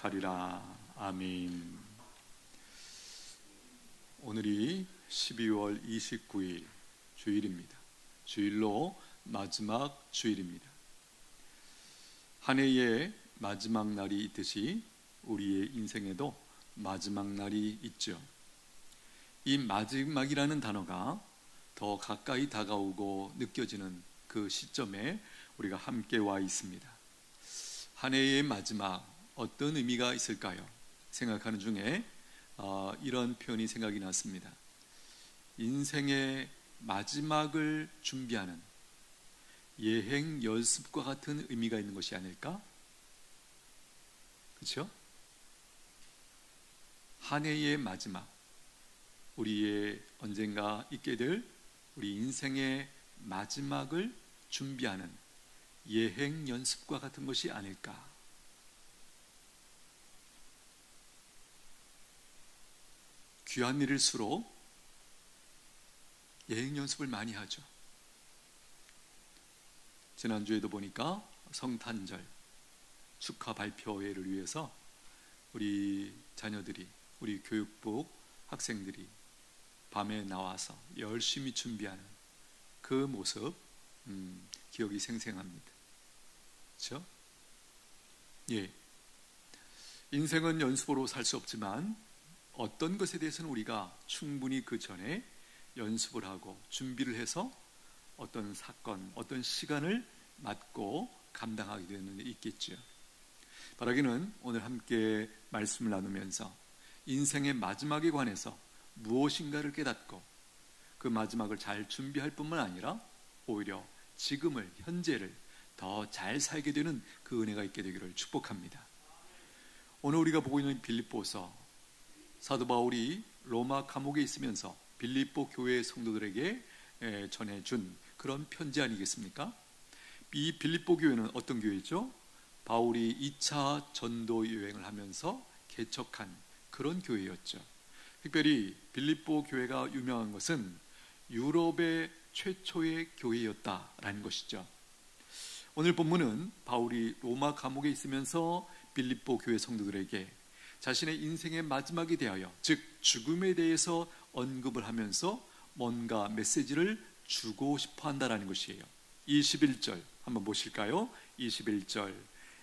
만족하리라. 아멘. 오늘이 12월 29일 주일입니다. 주일로 마지막 주일입니다. 한 해의 마지막 날이 있듯이 우리의 인생에도 마지막 날이 있죠. 이 마지막이라는 단어가 더 가까이 다가오고 느껴지는 그 시점에 우리가 함께 와 있습니다. 한 해의 마지막, 어떤 의미가 있을까요? 생각하는 중에 이런 표현이 생각이 났습니다. 인생의 마지막을 준비하는 예행 연습과 같은 의미가 있는 것이 아닐까? 그렇죠? 한 해의 마지막, 우리의 언젠가 있게 될 우리 인생의 마지막을 준비하는 예행 연습과 같은 것이 아닐까? 귀한 일일수록 예행 연습을 많이 하죠. 지난주에도 보니까 성탄절 축하 발표회를 위해서 우리 자녀들이, 우리 교육부 학생들이 밤에 나와서 열심히 준비하는 그 모습, 기억이 생생합니다. 그렇죠? 예. 인생은 연습으로 살 수 없지만 어떤 것에 대해서는 우리가 충분히 그 전에 연습을 하고 준비를 해서 어떤 사건, 어떤 시간을 맞고 감당하게 되는 일이 있겠죠. 바라기는 오늘 함께 말씀을 나누면서 인생의 마지막에 관해서 무엇인가를 깨닫고 그 마지막을 잘 준비할 뿐만 아니라 오히려 지금을, 현재를 더 잘 살게 되는 그 은혜가 있게 되기를 축복합니다. 오늘 우리가 보고 있는 빌립보서, 사도 바울이 로마 감옥에 있으면서 빌립보 교회 성도들에게 전해준 그런 편지 아니겠습니까? 이 빌립보 교회는 어떤 교회죠? 바울이 2차 전도 여행을 하면서 개척한 그런 교회였죠. 특별히 빌립보 교회가 유명한 것은 유럽의 최초의 교회였다라는 것이죠. 오늘 본문은 바울이 로마 감옥에 있으면서 빌립보 교회 성도들에게 자신의 인생의 마지막에 대하여, 즉 죽음에 대해서 언급을 하면서 뭔가 메시지를 주고 싶어 한다는 것이에요. 21절 한번 보실까요? 21절,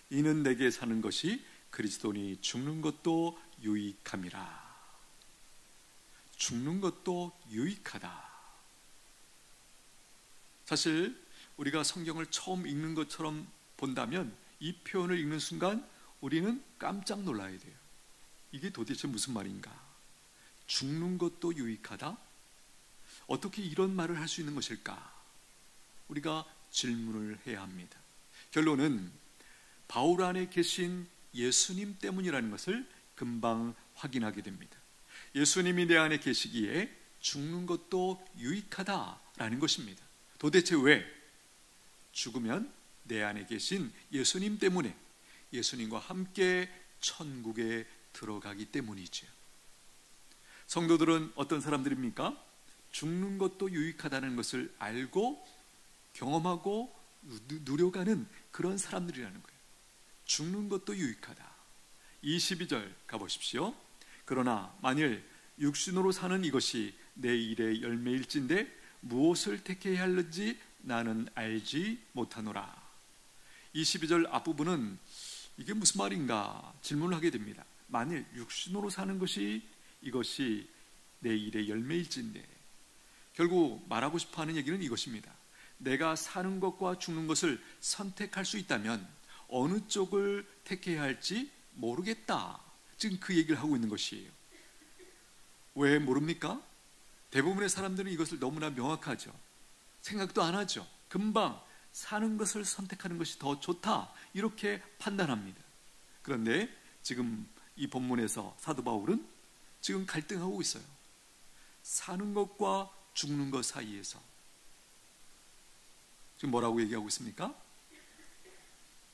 이는 내게 사는 것이 그리스도니 죽는 것도 유익함이라. 죽는 것도 유익하다. 사실 우리가 성경을 처음 읽는 것처럼 본다면 이 표현을 읽는 순간 우리는 깜짝 놀라야 돼요. 이게 도대체 무슨 말인가? 죽는 것도 유익하다? 어떻게 이런 말을 할 수 있는 것일까? 우리가 질문을 해야 합니다. 결론은 바울 안에 계신 예수님 때문이라는 것을 금방 확인하게 됩니다. 예수님이 내 안에 계시기에 죽는 것도 유익하다라는 것입니다. 도대체 왜? 죽으면 내 안에 계신 예수님 때문에, 예수님과 함께 천국에 들어가기 때문이죠. 성도들은 어떤 사람들입니까? 죽는 것도 유익하다는 것을 알고 경험하고 누려가는 그런 사람들이라는 거예요. 죽는 것도 유익하다. 22절 가보십시오. 그러나 만일 육신으로 사는 이것이 내 일의 열매일진데 무엇을 택해야 할는지 나는 알지 못하노라. 22절 앞부분은 이게 무슨 말인가 질문을 하게 됩니다. 만일 육신으로 사는 것이 이것이 내 일의 열매일진데, 결국 말하고 싶어하는 얘기는 이것입니다. 내가 사는 것과 죽는 것을 선택할 수 있다면 어느 쪽을 택해야 할지 모르겠다. 지금 그 얘기를 하고 있는 것이에요. 왜 모릅니까? 대부분의 사람들은 이것을 너무나 명확하죠. 생각도 안 하죠. 금방 사는 것을 선택하는 것이 더 좋다, 이렇게 판단합니다. 그런데 지금 이 본문에서 사도 바울은 지금 갈등하고 있어요. 사는 것과 죽는 것 사이에서 지금 뭐라고 얘기하고 있습니까?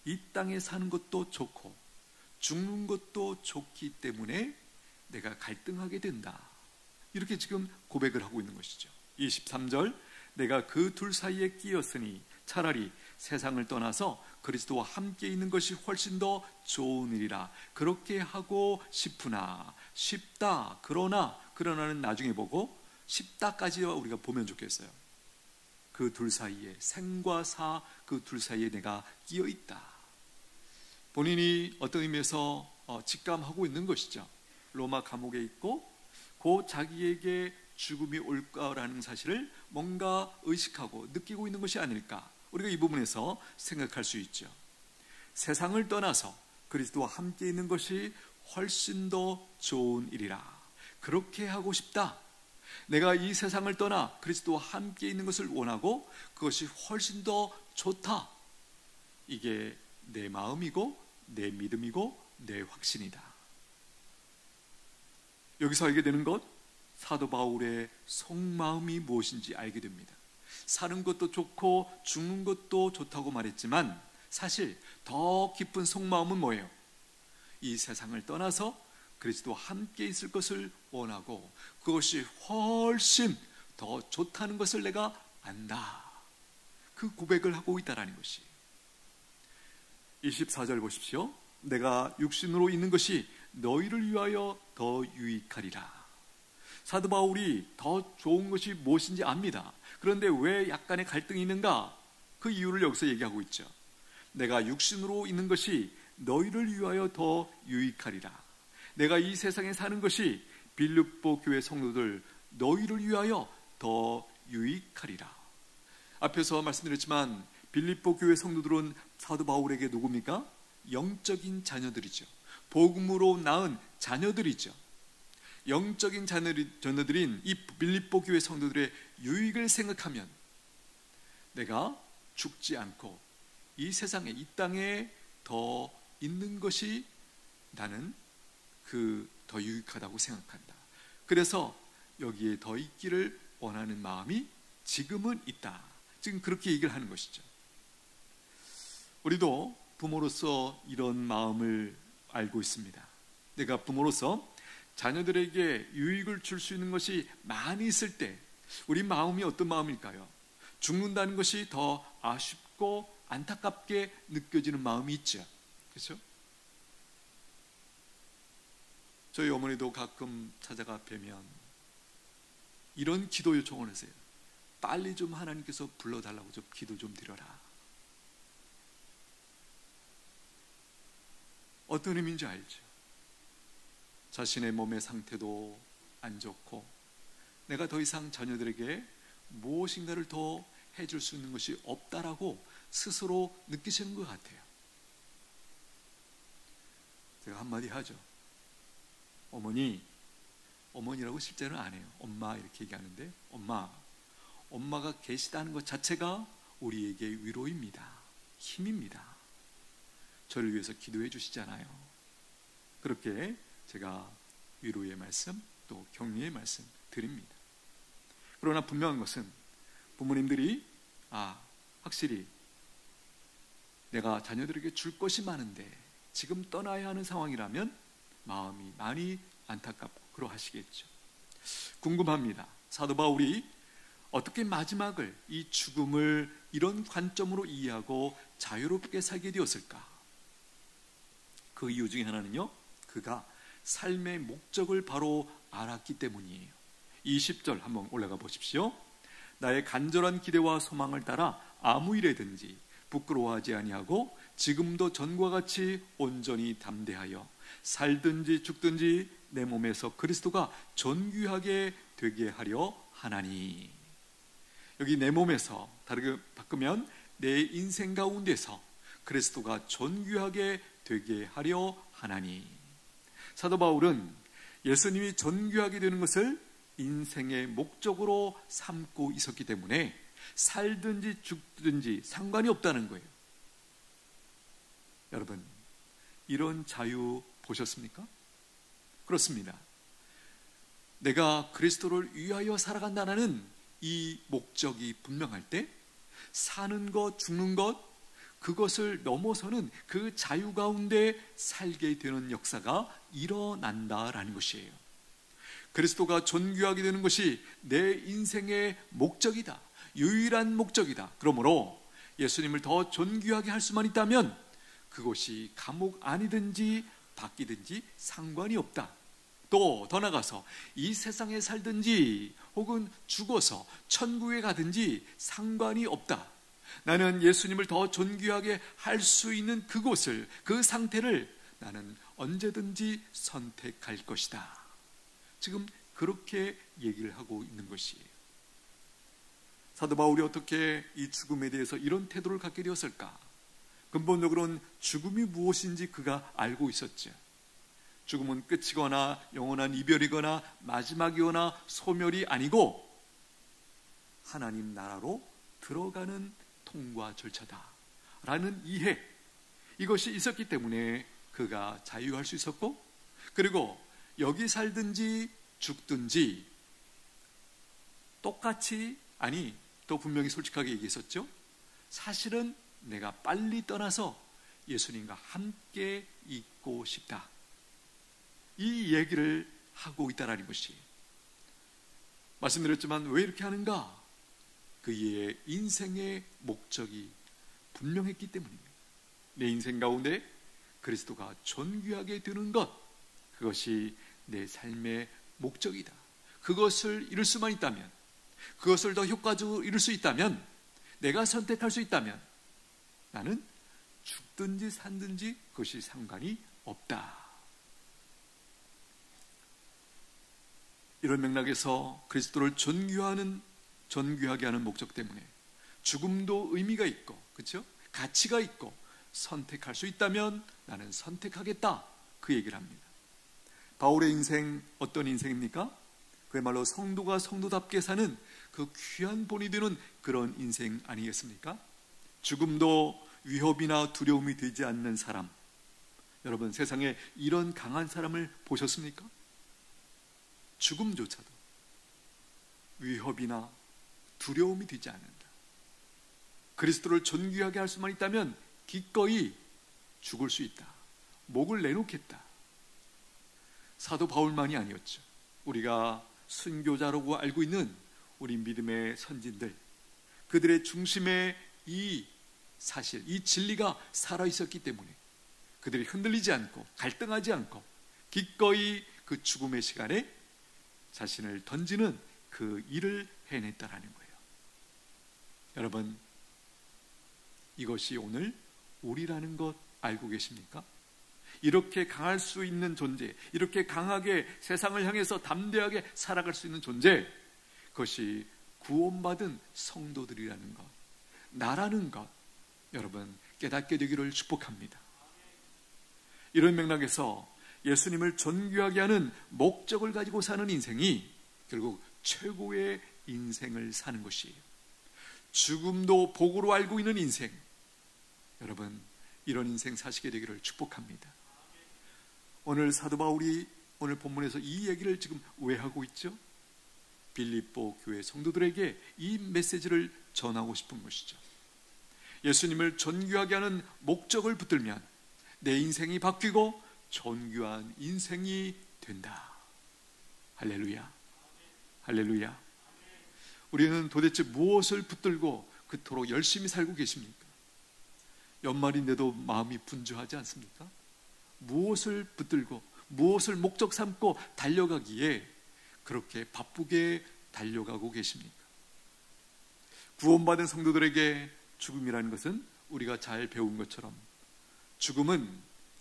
이 땅에 사는 것도 좋고 죽는 것도 좋기 때문에 내가 갈등하게 된다, 이렇게 지금 고백을 하고 있는 것이죠. 23절, 내가 그 둘 사이에 끼었으니 차라리 세상을 떠나서 그리스도와 함께 있는 것이 훨씬 더 좋은 일이라. 그렇게 하고 싶으나, 쉽다, 그러나는 나중에 보고 쉽다까지 우리가 보면 좋겠어요. 그 둘 사이에, 생과 사, 그 둘 사이에 내가 끼어 있다. 본인이 어떤 의미에서 직감하고 있는 것이죠. 로마 감옥에 있고 곧 자기에게 죽음이 올 거라는 사실을 뭔가 의식하고 느끼고 있는 것이 아닐까. 우리가 이 부분에서 생각할 수 있죠. 세상을 떠나서 그리스도와 함께 있는 것이 훨씬 더 좋은 일이라. 그렇게 하고 싶다. 내가 이 세상을 떠나 그리스도와 함께 있는 것을 원하고 그것이 훨씬 더 좋다. 이게 내 마음이고 내 믿음이고 내 확신이다. 여기서 알게 되는 것, 사도 바울의 속마음이 무엇인지 알게 됩니다. 사는 것도 좋고 죽는 것도 좋다고 말했지만 사실 더 깊은 속마음은 뭐예요? 이 세상을 떠나서 그리스도와 함께 있을 것을 원하고 그것이 훨씬 더 좋다는 것을 내가 안다. 그 고백을 하고 있다는 것이. 24절 보십시오. 내가 육신으로 있는 것이 너희를 위하여 더 유익하리라. 사도 바울이 더 좋은 것이 무엇인지 압니다. 그런데 왜 약간의 갈등이 있는가? 그 이유를 여기서 얘기하고 있죠. 내가 육신으로 있는 것이 너희를 위하여 더 유익하리라. 내가 이 세상에 사는 것이 빌립보 교회 성도들 너희를 위하여 더 유익하리라. 앞에서 말씀드렸지만 빌립보 교회 성도들은 사도 바울에게 누굽니까? 영적인 자녀들이죠. 복음으로 낳은 자녀들이죠. 영적인 자녀들인 이 빌립보 교회 성도들의 유익을 생각하면 내가 죽지 않고 이 세상에, 이 땅에 더 있는 것이 나는 더 유익하다고 생각한다. 그래서 여기에 더 있기를 원하는 마음이 지금은 있다. 지금 그렇게 얘기를 하는 것이죠. 우리도 부모로서 이런 마음을 알고 있습니다. 내가 부모로서 자녀들에게 유익을 줄 수 있는 것이 많이 있을 때 우리 마음이 어떤 마음일까요? 죽는다는 것이 더 아쉽고 안타깝게 느껴지는 마음이 있죠. 그렇죠? 저희 어머니도 가끔 찾아가 뵈면 이런 기도 요청을 하세요. 빨리 좀 하나님께서 불러달라고 좀 기도 좀 드려라. 어떤 의미인지 알죠? 자신의 몸의 상태도 안 좋고 내가 더 이상 자녀들에게 무엇인가를 더 해줄 수 있는 것이 없다라고 스스로 느끼시는 것 같아요. 제가 한마디 하죠. 어머니라고 실제는 안 해요. 엄마 이렇게 얘기하는데 엄마가 계시다는 것 자체가 우리에게 위로입니다. 힘입니다. 저를 위해서 기도해 주시잖아요. 그렇게 제가 위로의 말씀 또 격려의 말씀 드립니다. 그러나 분명한 것은 부모님들이 확실히 내가 자녀들에게 줄 것이 많은데 지금 떠나야 하는 상황이라면 마음이 많이 안타깝고 그러하시겠죠. 궁금합니다. 사도 바울이 어떻게 마지막을, 이 죽음을 이런 관점으로 이해하고 자유롭게 살게 되었을까? 그 이유 중에 하나는요, 그가 삶의 목적을 바로 알았기 때문이에요. 20절 한번 올라가 보십시오. 나의 간절한 기대와 소망을 따라 아무 일에든지 부끄러워하지 아니하고 지금도 전과 같이 온전히 담대하여 살든지 죽든지 내 몸에서 그리스도가 존귀하게 되게 하려 하나니. 여기 내 몸에서, 다르게 바꾸면 내 인생 가운데서 그리스도가 존귀하게 되게 하려 하나니. 사도 바울은 예수님이 존귀하게 되는 것을 인생의 목적으로 삼고 있었기 때문에 살든지 죽든지 상관이 없다는 거예요. 여러분, 이런 자유 보셨습니까? 그렇습니다. 내가 그리스도를 위하여 살아간다는 이 목적이 분명할 때 사는 것, 죽는 것, 그것을 넘어서는 그 자유 가운데 살게 되는 역사가 일어난다라는 것이에요. 그리스도가 존귀하게 되는 것이 내 인생의 목적이다. 유일한 목적이다. 그러므로 예수님을 더 존귀하게 할 수만 있다면 그곳이 감옥 안이든지 밖이든지 상관이 없다. 또 더 나가서 이 세상에 살든지 혹은 죽어서 천국에 가든지 상관이 없다. 나는 예수님을 더 존귀하게 할 수 있는 그곳을, 그 상태를 나는 언제든지 선택할 것이다. 지금 그렇게 얘기를 하고 있는 것이에요. 사도 바울이 어떻게 이 죽음에 대해서 이런 태도를 갖게 되었을까? 근본적으로는 죽음이 무엇인지 그가 알고 있었죠. 죽음은 끝이거나 영원한 이별이거나 마지막이거나 소멸이 아니고 하나님 나라로 들어가는 통과 절차다라는 이해, 이것이 있었기 때문에 그가 자유할 수 있었고, 그리고 여기 살든지 죽든지 똑같이, 아니 또 분명히 솔직하게 얘기했었죠. 사실은 내가 빨리 떠나서 예수님과 함께 있고 싶다, 이 얘기를 하고 있다라는 것이, 말씀드렸지만 왜 이렇게 하는가? 그의 인생의 목적이 분명했기 때문입니다. 내 인생 가운데 그리스도가 존귀하게 되는 것, 그것이 내 삶의 목적이다. 그것을 이룰 수만 있다면, 그것을 더 효과적으로 이룰 수 있다면, 내가 선택할 수 있다면 나는 죽든지 산든지 그것이 상관이 없다. 이런 맥락에서 그리스도를 존귀하게 하는 목적 때문에 죽음도 의미가 있고, 그렇죠? 가치가 있고, 선택할 수 있다면 나는 선택하겠다, 그 얘기를 합니다. 바울의 인생 어떤 인생입니까? 그야말로 성도가 성도답게 사는 그 귀한 본이 되는 그런 인생 아니겠습니까? 죽음도 위협이나 두려움이 되지 않는 사람, 여러분 세상에 이런 강한 사람을 보셨습니까? 죽음조차도 위협이나 두려움이 되지 않는다. 그리스도를 존귀하게 할 수만 있다면 기꺼이 죽을 수 있다, 목을 내놓겠다. 사도 바울만이 아니었죠. 우리가 순교자라고 알고 있는 우리 믿음의 선진들, 그들의 중심에 이 사실, 이 진리가 살아있었기 때문에 그들이 흔들리지 않고 갈등하지 않고 기꺼이 그 죽음의 시간에 자신을 던지는 그 일을 해냈다라는 거예요. 여러분, 이것이 오늘 우리라는 것 알고 계십니까? 이렇게 강할 수 있는 존재, 이렇게 강하게 세상을 향해서 담대하게 살아갈 수 있는 존재, 그것이 구원받은 성도들이라는 것, 나라는 것, 여러분 깨닫게 되기를 축복합니다. 이런 맥락에서 예수님을 존귀하게 하는 목적을 가지고 사는 인생이 결국 최고의 인생을 사는 것이에요. 죽음도 복으로 알고 있는 인생, 여러분 이런 인생 사시게 되기를 축복합니다. 오늘 사도 바울이 오늘 본문에서 이 얘기를 지금 왜 하고 있죠? 빌립보 교회 성도들에게 이 메시지를 전하고 싶은 것이죠. 예수님을 존귀하게 하는 목적을 붙들면 내 인생이 바뀌고 존귀한 인생이 된다. 할렐루야, 할렐루야. 우리는 도대체 무엇을 붙들고 그토록 열심히 살고 계십니까? 연말인데도 마음이 분주하지 않습니까? 무엇을 붙들고 무엇을 목적 삼고 달려가기에 그렇게 바쁘게 달려가고 계십니까? 구원받은 성도들에게 죽음이라는 것은 우리가 잘 배운 것처럼 죽음은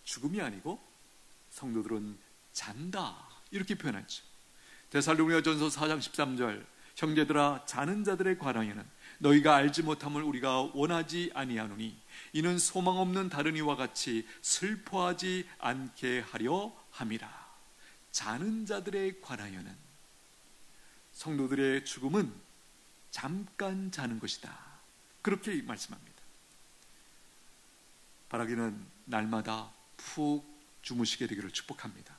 죽음이 아니고 성도들은 잔다, 이렇게 표현하죠. 데살로니가전서 4장 13절, 형제들아 자는 자들에 관하여는 너희가 알지 못함을 우리가 원하지 아니하노니 이는 소망 없는 다른 이와 같이 슬퍼하지 않게 하려 함이라. 자는 자들에 관하여는 성도들의 죽음은 잠깐 자는 것이다, 그렇게 말씀합니다. 바라기는 날마다 푹 주무시게 되기를 축복합니다.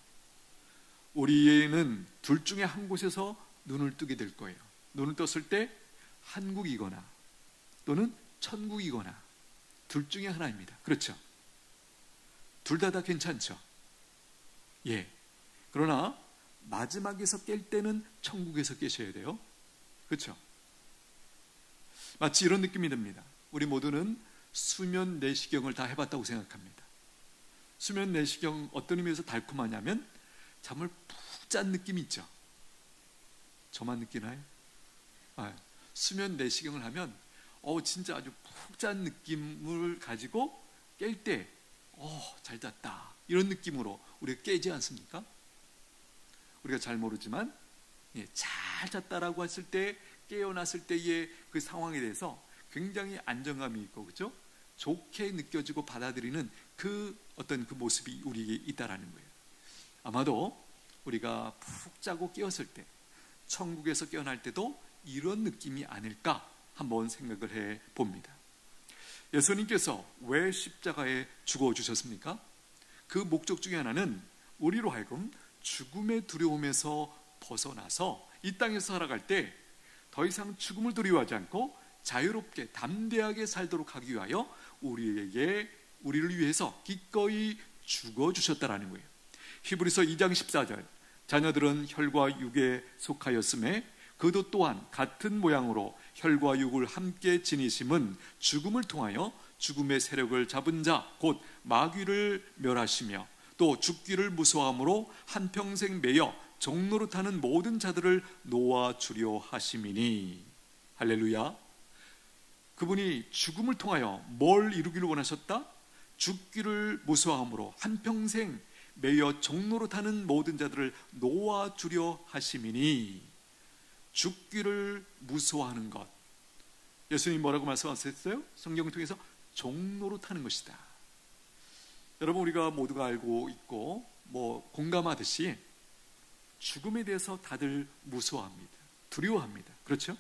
우리는 둘 중에 한 곳에서 눈을 뜨게 될 거예요. 눈을 떴을 때 한국이거나 또는 천국이거나 둘 중에 하나입니다. 그렇죠? 둘 다 괜찮죠? 예. 그러나 마지막에서 깰 때는 천국에서 깨셔야 돼요. 그렇죠? 마치 이런 느낌이 듭니다. 우리 모두는 수면 내시경을 다 해봤다고 생각합니다. 수면 내시경 어떤 의미에서 달콤하냐면 잠을 푹 잔 느낌이 있죠. 저만 느끼나요? 수면 내시경을 하면 진짜 아주 푹 잔 느낌을 가지고 깰 때 잘 잤다 이런 느낌으로 우리가 깨지 않습니까? 우리가 잘 모르지만 잘 잤다라고 했을 때, 깨어났을 때의 그 상황에 대해서 굉장히 안정감이 있고, 그렇죠? 좋게 느껴지고 받아들이는 그 어떤 그 모습이 우리에게 있다라는 거예요. 아마도 우리가 푹 자고 깨었을 때, 천국에서 깨어날 때도 이런 느낌이 아닐까 한번 생각을 해 봅니다. 예수님께서 왜 십자가에 죽어주셨습니까? 그 목적 중에 하나는 우리로 하여금 죽음의 두려움에서 벗어나서 이 땅에서 살아갈 때 더 이상 죽음을 두려워하지 않고 자유롭게 담대하게 살도록 하기 위하여 우리를 위해서 기꺼이 죽어주셨다라는 거예요. 히브리서 2장 14절, 자녀들은 혈과 육에 속하였음에 그도 또한 같은 모양으로 혈과 육을 함께 지니심은 죽음을 통하여 죽음의 세력을 잡은 자 곧 마귀를 멸하시며 또 죽기를 무서워함으로 한평생 매여 종로로 타는 모든 자들을 놓아주려 하심이니. 할렐루야. 그분이 죽음을 통하여 뭘 이루기를 원하셨다? 죽기를 무서워함으로 한평생 매여 종로로 타는 모든 자들을 놓아주려 하심이니. 죽기를 무서워하는 것, 예수님이 뭐라고 말씀하셨어요? 성경을 통해서 종로로 타는 것이다. 여러분, 우리가 모두가 알고 있고 공감하듯이 죽음에 대해서 다들 무서워합니다. 두려워합니다. 그렇죠?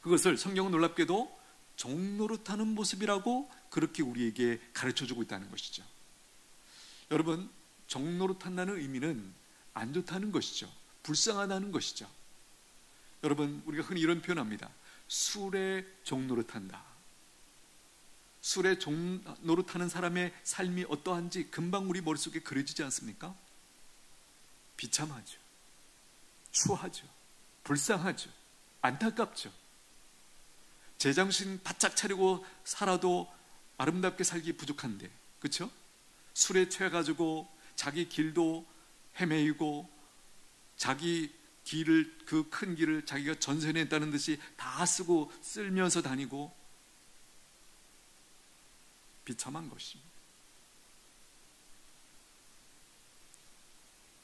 그것을 성경은 놀랍게도 종로로 타는 모습이라고 그렇게 우리에게 가르쳐주고 있다는 것이죠. 여러분, 종로로 탄다는 의미는 안 좋다는 것이죠. 불쌍하다는 것이죠. 여러분, 우리가 흔히 이런 표현합니다. 술에 종로로 탄다. 술에 종로로 타는 사람의 삶이 어떠한지 금방 우리 머릿속에 그려지지 않습니까? 비참하죠. 추하죠. 불쌍하죠. 안타깝죠. 제정신 바짝 차리고 살아도 아름답게 살기 부족한데, 그렇죠? 술에 취해가지고 자기 길도 헤매이고 자기 길을, 그 큰 길을 자기가 전선했다는 듯이 다 쓰고 쓸면서 다니고 비참한 것입니다.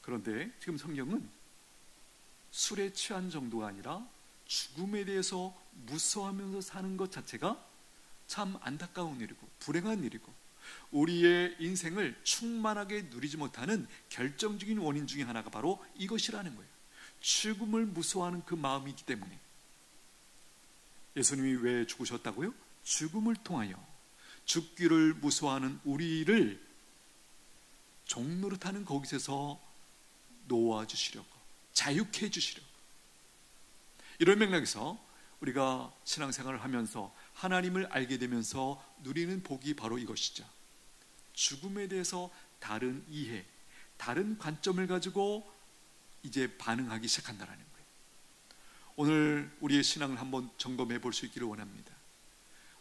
그런데 지금 성경은 술에 취한 정도가 아니라 죽음에 대해서 무서워하면서 사는 것 자체가 참 안타까운 일이고 불행한 일이고 우리의 인생을 충만하게 누리지 못하는 결정적인 원인 중에 하나가 바로 이것이라는 거예요. 죽음을 무서워하는 그 마음이기 때문에. 예수님이 왜 죽으셨다고요? 죽음을 통하여 죽기를 무서워하는 우리를 종로로 타는 거기서 놓아주시려고, 자유케 해주시려고. 이런 맥락에서 우리가 신앙생활을 하면서 하나님을 알게 되면서 누리는 복이 바로 이것이죠. 죽음에 대해서 다른 이해, 다른 관점을 가지고 이제 반응하기 시작한다는 거예요. 오늘 우리의 신앙을 한번 점검해 볼 수 있기를 원합니다.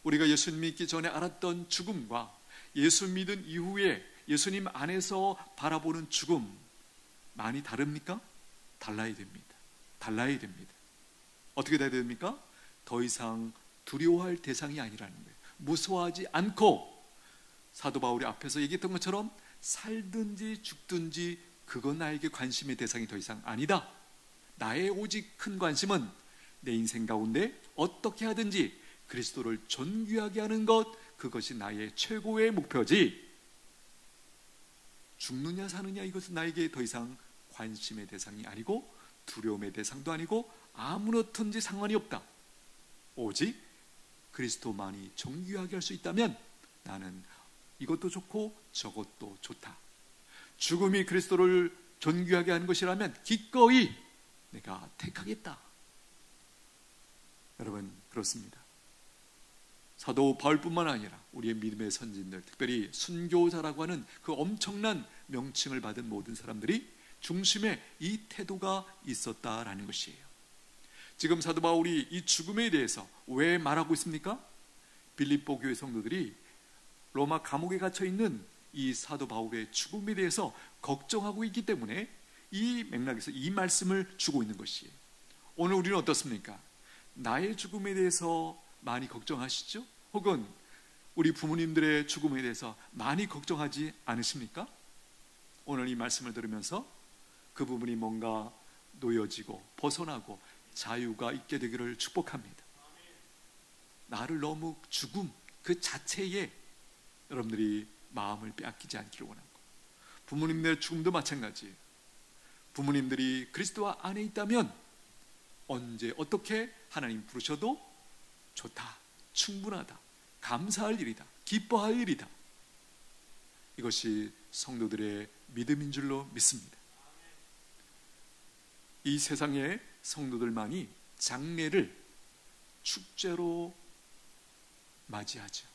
우리가 예수님 믿기 전에 알았던 죽음과 예수 믿은 이후에 예수님 안에서 바라보는 죽음, 많이 다릅니까? 달라야 됩니다. 달라야 됩니다. 어떻게 돼야 됩니까? 더 이상 두려워할 대상이 아니라는 거예요. 무서워하지 않고, 사도 바울이 앞에서 얘기했던 것처럼 살든지 죽든지 그건 나에게 관심의 대상이 더 이상 아니다. 나의 오직 큰 관심은 내 인생 가운데 어떻게 하든지 그리스도를 존귀하게 하는 것, 그것이 나의 최고의 목표지, 죽느냐 사느냐 이것은 나에게 더 이상 관심의 대상이 아니고 두려움의 대상도 아니고 아무렇든지 상관이 없다. 오직 그리스도만이 존귀하게 할 수 있다면 나는 이것도 좋고 저것도 좋다. 죽음이 그리스도를 존귀하게 하는 것이라면 기꺼이 내가 택하겠다. 여러분, 그렇습니다. 사도 바울뿐만 아니라 우리의 믿음의 선진들, 특별히 순교자라고 하는 그 엄청난 명칭을 받은 모든 사람들이 중심에 이 태도가 있었다라는 것이에요. 지금 사도 바울이 이 죽음에 대해서 왜 말하고 있습니까? 빌립보 교회 성도들이 로마 감옥에 갇혀 있는 이 사도 바울의 죽음에 대해서 걱정하고 있기 때문에 이 맥락에서 이 말씀을 주고 있는 것이에요. 오늘 우리는 어떻습니까? 나의 죽음에 대해서 많이 걱정하시죠? 혹은 우리 부모님들의 죽음에 대해서 많이 걱정하지 않으십니까? 오늘 이 말씀을 들으면서 그 부분이 뭔가 놓여지고 벗어나고 자유가 있게 되기를 축복합니다. 나를 너무 죽음 그 자체에 여러분들이 마음을 빼앗기지 않기를 원합니다. 부모님들의 죽음도 마찬가지예요. 부모님들이 그리스도 안에 있다면 언제 어떻게 하나님 부르셔도 좋다, 충분하다, 감사할 일이다, 기뻐할 일이다. 이것이 성도들의 믿음인 줄로 믿습니다. 이 세상의 성도들만이 장례를 축제로 맞이하죠.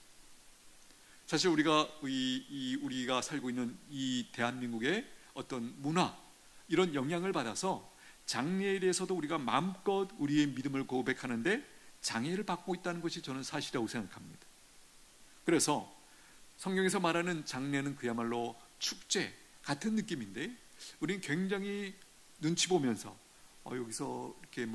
사실 우리가 살고 있는 이 대한민국의 어떤 문화, 이런 영향을 받아서 장례에 대해서도 우리가 마음껏 우리의 믿음을 고백하는데 장애를 받고 있다는 것이 저는 사실이라고 생각합니다. 그래서 성경에서 말하는 장례는 그야말로 축제 같은 느낌인데 우리는 굉장히 눈치 보면서 여기서 이렇게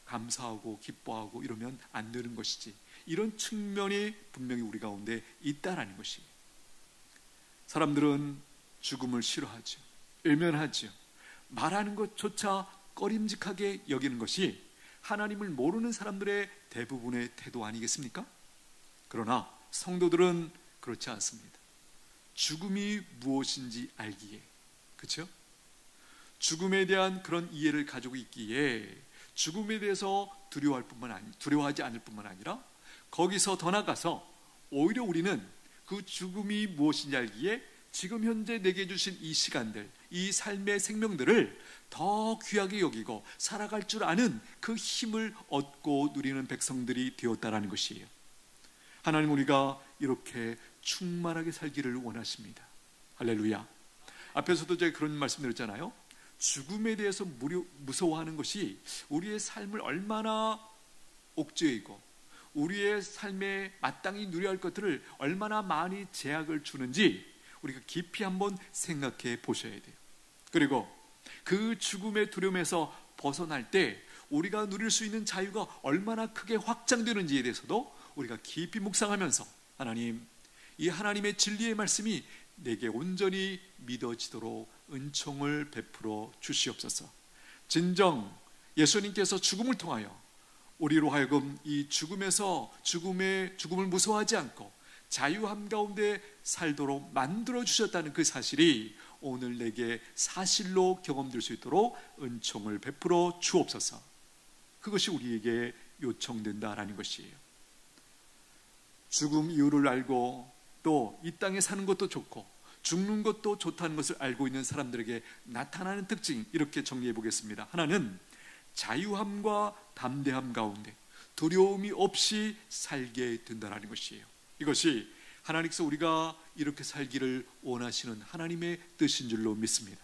감사하고 기뻐하고 이러면 안 되는 것이지, 이런 측면이 분명히 우리 가운데 있다라는 것이에요. 사람들은 죽음을 싫어하죠. 외면하죠. 말하는 것조차 꺼림직하게 여기는 것이 하나님을 모르는 사람들의 대부분의 태도 아니겠습니까? 그러나 성도들은 그렇지 않습니다. 죽음이 무엇인지 알기에, 그렇죠? 죽음에 대한 그런 이해를 가지고 있기에 죽음에 대해서 두려워하지 않을 뿐만 아니라 거기서 더 나가서 오히려 우리는 그 죽음이 무엇인지 알기에 지금 현재 내게 주신 이 시간들, 이 삶의 생명들을 더 귀하게 여기고 살아갈 줄 아는 그 힘을 얻고 누리는 백성들이 되었다라는 것이에요. 하나님, 우리가 이렇게 충만하게 살기를 원하십니다. 할렐루야. 앞에서도 제가 그런 말씀 드렸잖아요. 죽음에 대해서 무서워하는 것이 우리의 삶을 얼마나 옥죄이고 우리의 삶에 마땅히 누려야 할 것들을 얼마나 많이 제약을 주는지 우리가 깊이 한번 생각해 보셔야 돼요. 그리고 그 죽음의 두려움에서 벗어날 때 우리가 누릴 수 있는 자유가 얼마나 크게 확장되는지에 대해서도 우리가 깊이 묵상하면서 하나님, 이 하나님의 진리의 말씀이 내게 온전히 믿어지도록 은총을 베풀어 주시옵소서. 진정 예수님께서 죽음을 통하여 우리로 하여금 이 죽음을 무서워하지 않고 자유함 가운데 살도록 만들어 주셨다는 그 사실이 오늘 내게 사실로 경험될 수 있도록 은총을 베풀어 주옵소서. 그것이 우리에게 요청된다라는 것이에요. 죽음 이유를 알고 또 이 땅에 사는 것도 좋고 죽는 것도 좋다는 것을 알고 있는 사람들에게 나타나는 특징, 이렇게 정리해 보겠습니다. 하나는 자유함과 담대함 가운데 두려움이 없이 살게 된다는 것이에요. 이것이 하나님께서 우리가 이렇게 살기를 원하시는 하나님의 뜻인 줄로 믿습니다.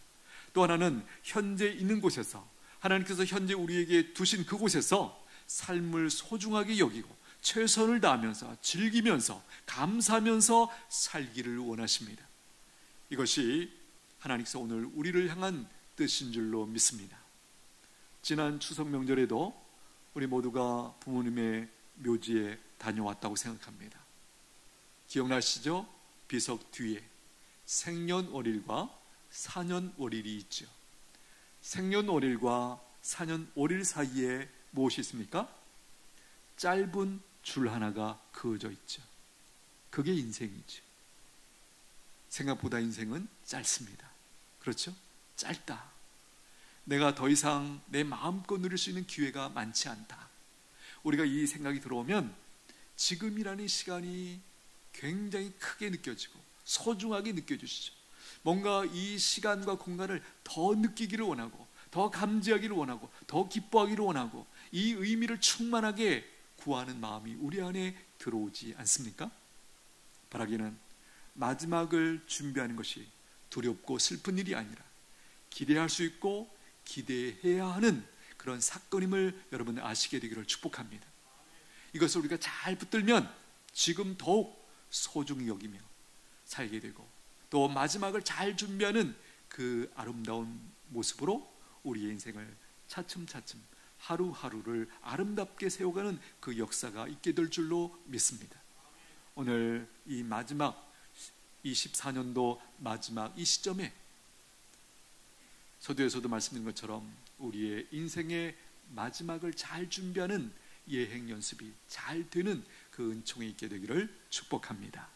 또 하나는 현재 있는 곳에서, 하나님께서 현재 우리에게 두신 그곳에서 삶을 소중하게 여기고 최선을 다하면서 즐기면서 감사하면서 살기를 원하십니다. 이것이 하나님께서 오늘 우리를 향한 뜻인 줄로 믿습니다. 지난 추석 명절에도 우리 모두가 부모님의 묘지에 다녀왔다고 생각합니다. 기억나시죠? 비석 뒤에 생년월일과 사년월일이 있죠. 생년월일과 사년월일 사이에 무엇이 있습니까? 짧은 줄 하나가 그어져 있죠. 그게 인생이죠. 생각보다 인생은 짧습니다. 그렇죠? 짧다. 내가 더 이상 내 마음껏 누릴 수 있는 기회가 많지 않다. 우리가 이 생각이 들어오면 지금이라는 시간이 굉장히 크게 느껴지고 소중하게 느껴지시죠. 뭔가 이 시간과 공간을 더 느끼기를 원하고 더 감지하기를 원하고 더 기뻐하기를 원하고 이 의미를 충만하게 구하는 마음이 우리 안에 들어오지 않습니까? 바라기는 마지막을 준비하는 것이 두렵고 슬픈 일이 아니라 기대할 수 있고 기대해야 하는 그런 사건임을 여러분 아시게 되기를 축복합니다. 이것을 우리가 잘 붙들면 지금 더욱 소중히 여기며 살게 되고, 또 마지막을 잘 준비하는 그 아름다운 모습으로 우리의 인생을 차츰차츰 하루하루를 아름답게 세워가는 그 역사가 있게 될 줄로 믿습니다. 오늘 이 마지막 24년도 마지막 이 시점에 서두에서도 말씀드린 것처럼 우리의 인생의 마지막을 잘 준비하는 예행 연습이 잘 되는 그 은총이 있게 되기를 축복합니다.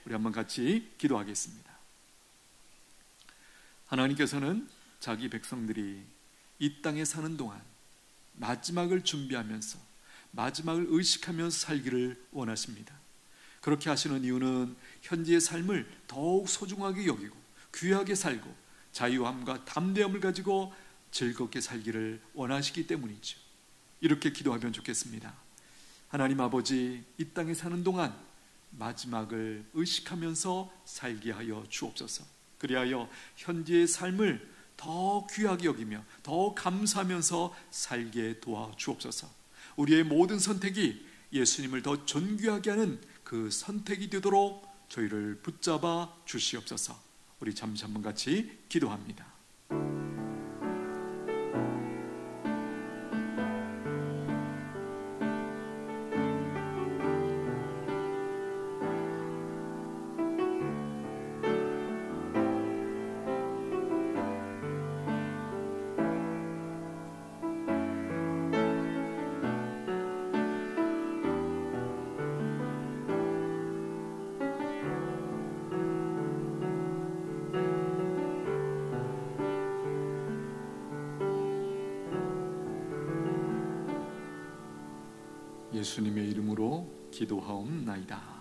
우리 한번 같이 기도하겠습니다. 하나님께서는 자기 백성들이 이 땅에 사는 동안 마지막을 준비하면서 마지막을 의식하면서 살기를 원하십니다. 그렇게 하시는 이유는 현재의 삶을 더욱 소중하게 여기고 귀하게 살고 자유함과 담대함을 가지고 즐겁게 살기를 원하시기 때문이죠. 이렇게 기도하면 좋겠습니다. 하나님 아버지, 이 땅에 사는 동안 마지막을 의식하면서 살게 하여 주옵소서. 그리하여 현재의 삶을 더 귀하게 여기며 더 감사하면서 살게 도와 주옵소서. 우리의 모든 선택이 예수님을 더 존귀하게 하는 그 선택이 되도록 저희를 붙잡아 주시옵소서. 우리 잠시 한번 같이 기도합니다. 예수님의 이름으로 기도하옵나이다.